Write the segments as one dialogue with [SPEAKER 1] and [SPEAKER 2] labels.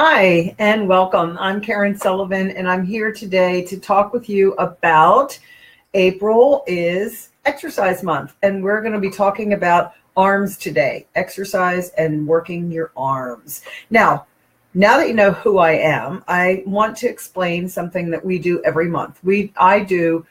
[SPEAKER 1] Hi, and welcome. I'm Karen Sullivan, and I'm here today to talk with you about April is exercise month, and we're going to be talking about arms today, exercise and working your arms. Now that you know who I am, I want to explain something that we do every month. I do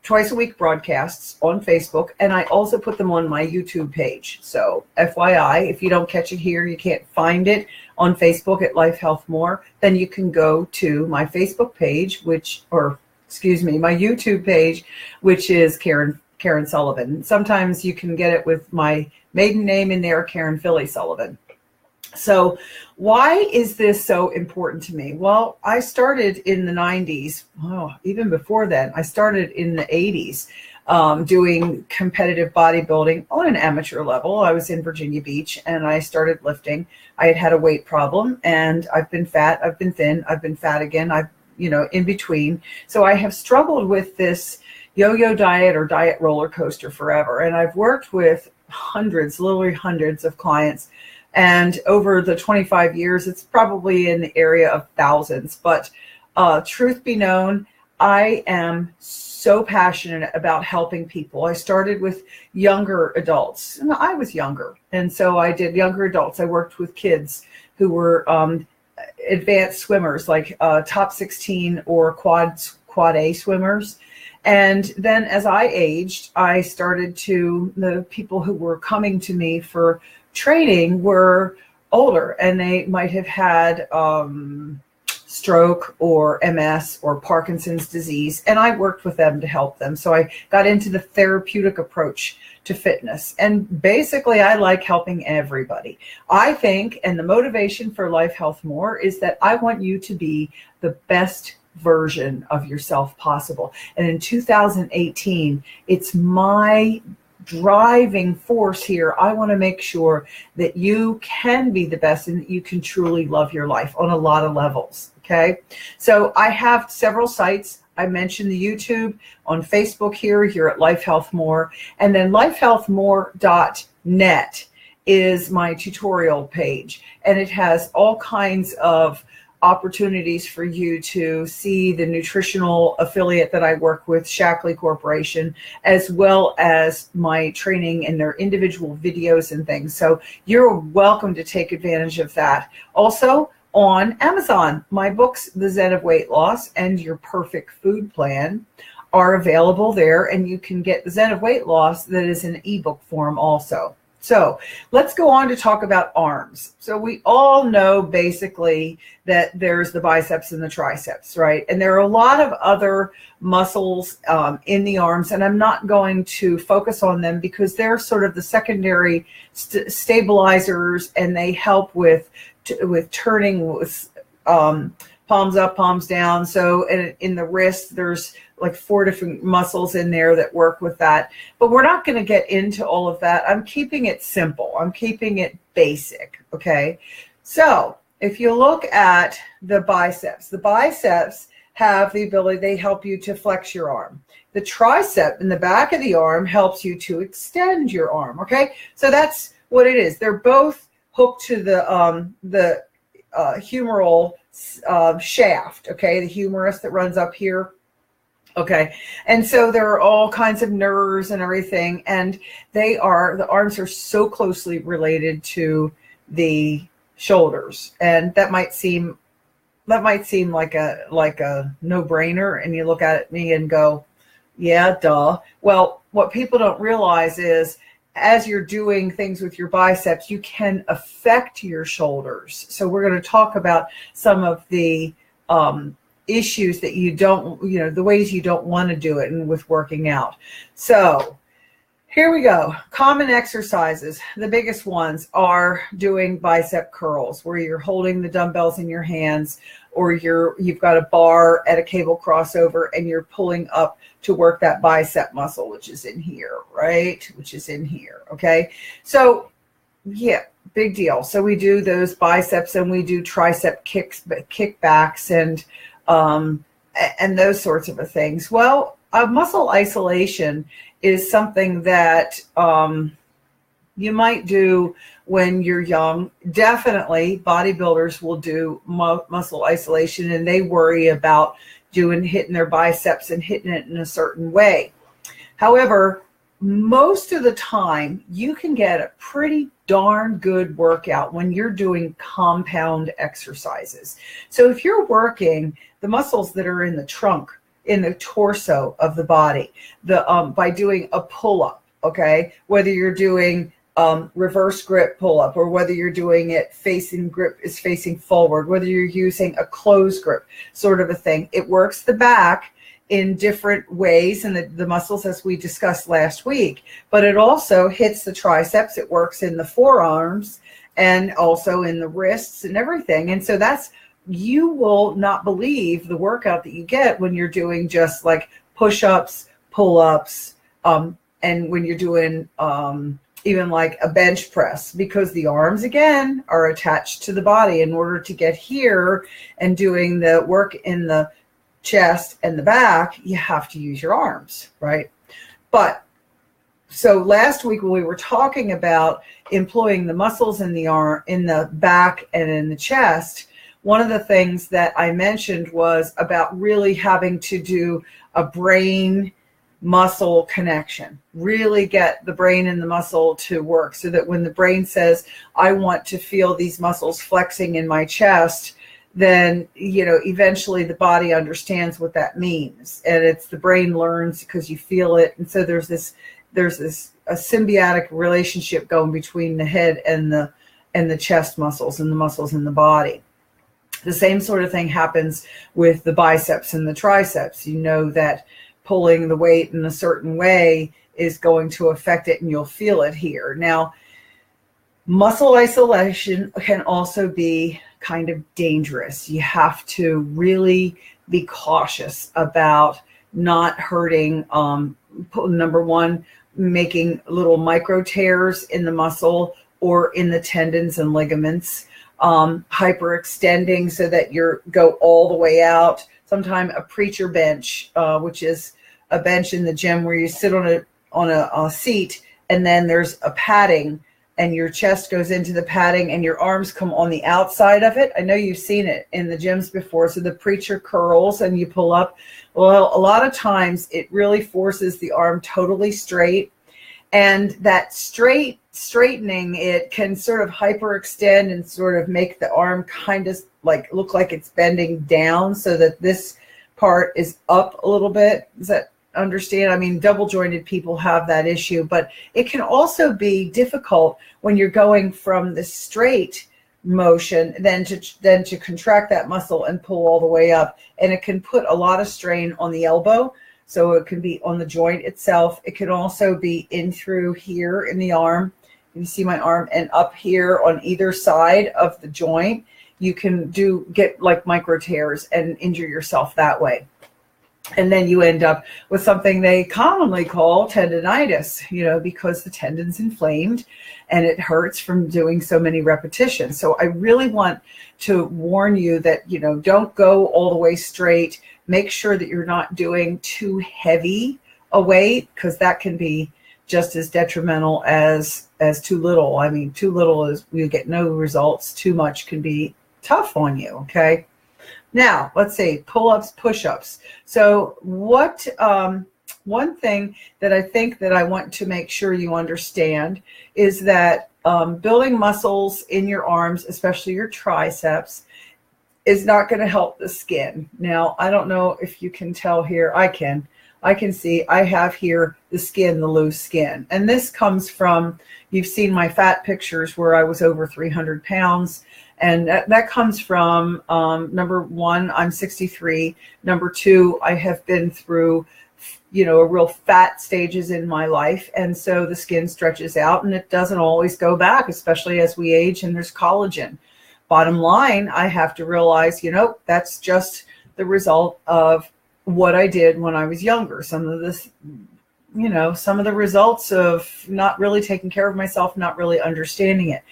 [SPEAKER 1] twice a week broadcasts on Facebook, and I also put them on my YouTube page. So FYI, if you don't catch it here, you can't find it on Facebook at Life Health More, then you can go to my Facebook page, my YouTube page, which is Karen Sullivan. Sometimes you can get it with my maiden name in there, Karen Philly Sullivan. So why is this so important to me? Well, I started in the 90s. Even before then, I started in the 80s doing competitive bodybuilding on an amateur level. I was in Virginia Beach and I started lifting. I had a weight problem, and I've been fat, I've been thin, I've been fat again, in between. So I have struggled with this yo-yo diet or diet roller coaster forever. And I've worked with literally hundreds of clients. And over the 25 years, it's probably in the area of thousands. But truth be known, I am so passionate about helping people. I started with younger adults. And I was younger. And so I did younger adults. I worked with kids who were advanced swimmers, like top 16 or quad A swimmers. And then as I aged, the people who were coming to me for training were older, and they might have had stroke or MS or Parkinson's disease, and I worked with them to help them. So I got into the therapeutic approach to fitness, and basically I like helping everybody. I think, and the motivation for Life Health More is that I want you to be the best version of yourself possible. And in 2018, it's my driving force here. I want to make sure that you can be the best and that you can truly love your life on a lot of levels. Okay. So I have several sites. I mentioned the YouTube, on Facebook here at Life Health More, and then lifehealthmore.net is my tutorial page, and it has all kinds of opportunities for you to see the nutritional affiliate that I work with, Shackley Corporation, as well as my training and their individual videos and things. So you're welcome to take advantage of that. Also on Amazon, my books, The Zen of Weight Loss and Your Perfect Food Plan, are available there, and you can get The Zen of Weight Loss that is in ebook form also. So let's go on to talk about arms. So we all know basically that there's the biceps and the triceps, right? And there are a lot of other muscles in the arms, and I'm not going to focus on them because they're sort of the secondary stabilizers, and they help with turning with palms up, palms down. So in the wrist, there's like 4 different muscles in there that work with that. But we're not going to get into all of that. I'm keeping it simple. I'm keeping it basic, okay? So if you look at the biceps have the ability, they help you to flex your arm. The tricep in the back of the arm helps you to extend your arm, okay? So that's what it is. They're both hooked to the humeral shaft, okay? The humerus that runs up here. Okay, and so there are all kinds of nerves and everything, and the arms are so closely related to the shoulders, and that might seem like a no-brainer, and you look at me and go, yeah, duh. Well, what people don't realize is as you're doing things with your biceps, you can affect your shoulders. So we're going to talk about some of the issues that you don't, the ways you don't want to do it and with working out. So here we go. Common exercises. The biggest ones are doing bicep curls, where you're holding the dumbbells in your hands, or you've got a bar at a cable crossover and you're pulling up to work that bicep muscle, which is in here, right? Which is in here. Okay. So yeah, big deal. So we do those biceps, and we do tricep kickbacks and those sorts of things. Well, muscle isolation is something that you might do when you're young. Definitely bodybuilders will do muscle isolation, and they worry about hitting their biceps and hitting it in a certain way. However, most of the time you can get a pretty darn good workout when you're doing compound exercises. So if you're working the muscles that are in the trunk, in the torso of the body, by doing a pull-up, okay, whether you're doing reverse grip pull-up, or whether you're doing it grip is facing forward, whether you're using a closed grip sort of a thing, it works the back in different ways, and the muscles, as we discussed last week, but it also hits the triceps. It works in the forearms and also in the wrists and everything. And so you will not believe the workout that you get when you're doing just like push-ups, pull-ups, and when you're doing even like a bench press, because the arms again are attached to the body. In order to get here and doing the work in the chest and the back, you have to use your arms, right? But so last week when we were talking about employing the muscles in the arm, in the back and in the chest, one of the things that I mentioned was about really having to do a brain muscle connection, really get the brain and the muscle to work, so that when the brain says, I want to feel these muscles flexing in my chest, then, eventually the body understands what that means. And it's the brain learns because you feel it. And so there's a symbiotic relationship going between the head and the chest muscles and the muscles in the body. The same sort of thing happens with the biceps and the triceps. You know that pulling the weight in a certain way is going to affect it, and you'll feel it here. Now, muscle isolation can also be kind of dangerous. You have to really be cautious about not hurting, number one, making little micro tears in the muscle or in the tendons and ligaments, hyperextending so that you go all the way out. Sometimes a preacher bench, which is a bench in the gym where you sit on a seat, and then there's a padding, and your chest goes into the padding and your arms come on the outside of it. I know you've seen it in the gyms before. So the preacher curls and you pull up. Well, a lot of times it really forces the arm totally straight, and that straightening it can sort of hyperextend and sort of make the arm kind of like look like it's bending down, so that this part is up a little bit. Does that understand? I mean, double jointed people have that issue, but it can also be difficult when you're going from the straight motion then to contract that muscle and pull all the way up, and it can put a lot of strain on the elbow. So it can be on the joint itself. It can also be in through here in the arm. You see my arm, and up here on either side of the joint. You can get like micro tears and injure yourself that way. And then you end up with something they commonly call tendonitis, because the tendon's inflamed and it hurts from doing so many repetitions. So I really want to warn you that, don't go all the way straight. Make sure that you're not doing too heavy a weight, because that can be just as detrimental as too little. I mean, too little is you get no results. Too much can be tough on you. Okay. Now, let's see, pull-ups, push-ups. So one thing that I think that I want to make sure you understand is that building muscles in your arms, especially your triceps, is not going to help the skin. Now, I don't know if you can tell here. I can see I have here the skin, the loose skin. And this comes from, you've seen my fat pictures where I was over 300 pounds. And that comes from, number one, I'm 63. Number two, I have been through, a real fat stages in my life. And so the skin stretches out and it doesn't always go back, especially as we age and there's collagen. Bottom line, I have to realize, that's just the result of what I did when I was younger. Some of the results of not really taking care of myself, not really understanding it.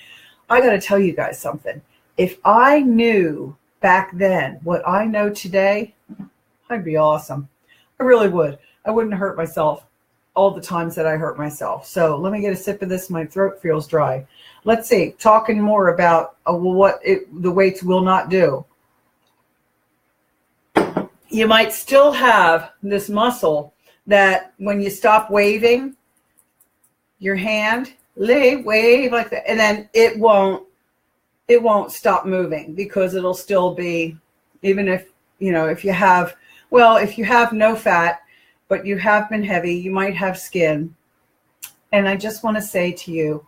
[SPEAKER 1] I got to tell you guys something. If I knew back then what I know today, I'd be awesome. I really would. I wouldn't hurt myself. all the times that I hurt myself. So let me get a sip of this. My throat feels dry. Let's see, talking more about the weights will not do. You might still have this muscle that when you stop waving your hand, wave like that, and then it won't stop moving, because it'll still be, even if, if you have no fat, but you have been heavy, you might have skin. And I just want to say to you,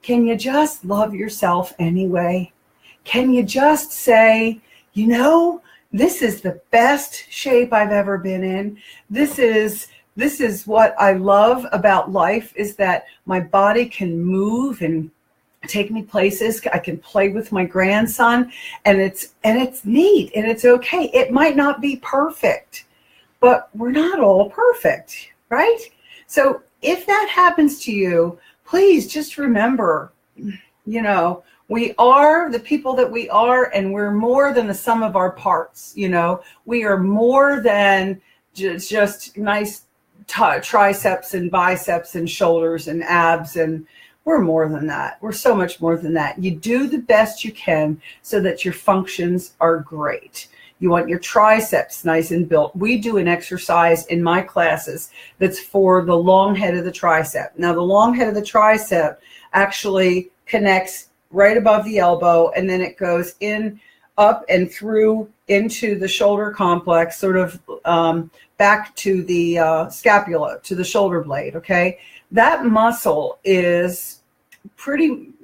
[SPEAKER 1] can you just love yourself anyway? Can you just say, this is the best shape I've ever been in. This is what I love about life, is that my body can move and take me places. I can play with my grandson, and it's neat, and it's okay. It might not be perfect, but we're not all perfect, right? So if that happens to you, please just remember, we are the people that we are, and we're more than the sum of our parts. We are more than just nice triceps and biceps and shoulders and abs, and we're more than that. We're so much more than that. You do the best you can so that your functions are great. You want your triceps nice and built. We do an exercise in my classes that's for the long head of the tricep. Now, the long head of the tricep actually connects right above the elbow, and then it goes in, up and through into the shoulder complex, sort of back to the scapula, to the shoulder blade, okay? That muscle is pretty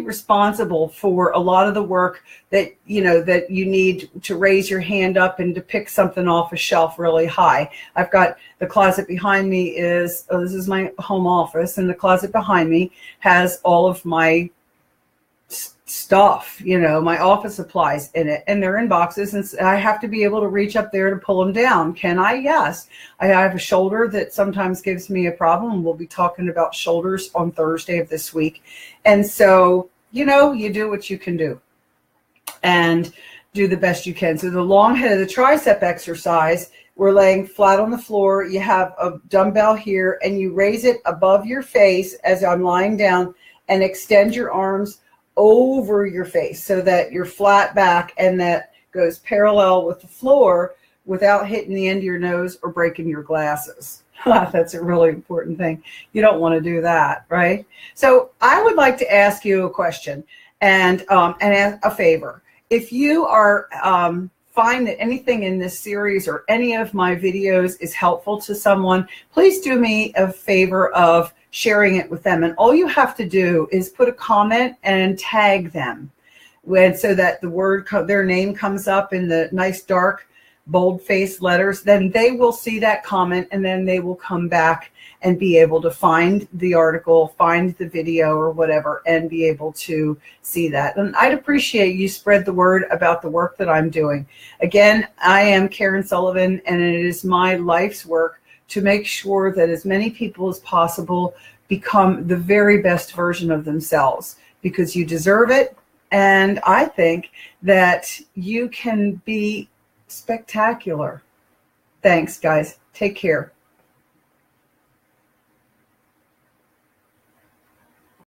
[SPEAKER 1] responsible for a lot of the work that you need to raise your hand up and to pick something off a shelf really high. I've got the closet behind me this is my home office, and the closet behind me has all of my stuff, my office supplies in it, and they're in boxes, and I have to be able to reach up there to pull them down. Can I? Yes. I have a shoulder that sometimes gives me a problem. We'll be talking about shoulders on Thursday of this week. And so, you do what you can do and do the best you can. So the long head of the tricep exercise, we're laying flat on the floor. You have a dumbbell here, and you raise it above your face as I'm lying down, and extend your arms over your face so that you're flat back, and that goes parallel with the floor without hitting the end of your nose or breaking your glasses. That's a really important thing. You don't want to do that, right? So I would like to ask you a question and ask a favor. If you are find that anything in this series or any of my videos is helpful to someone, please do me a favor of sharing it with them. And all you have to do is put a comment and tag them, so that their name comes up in the nice dark bold-faced letters. Then they will see that comment, and then they will come back and be able to find the article, find the video or whatever, and be able to see that. And I'd appreciate you spread the word about the work that I'm doing. Again, I am Karen Sullivan, and it is my life's work to make sure that as many people as possible become the very best version of themselves, because you deserve it. And I think that you can be spectacular. Thanks, guys. Take care.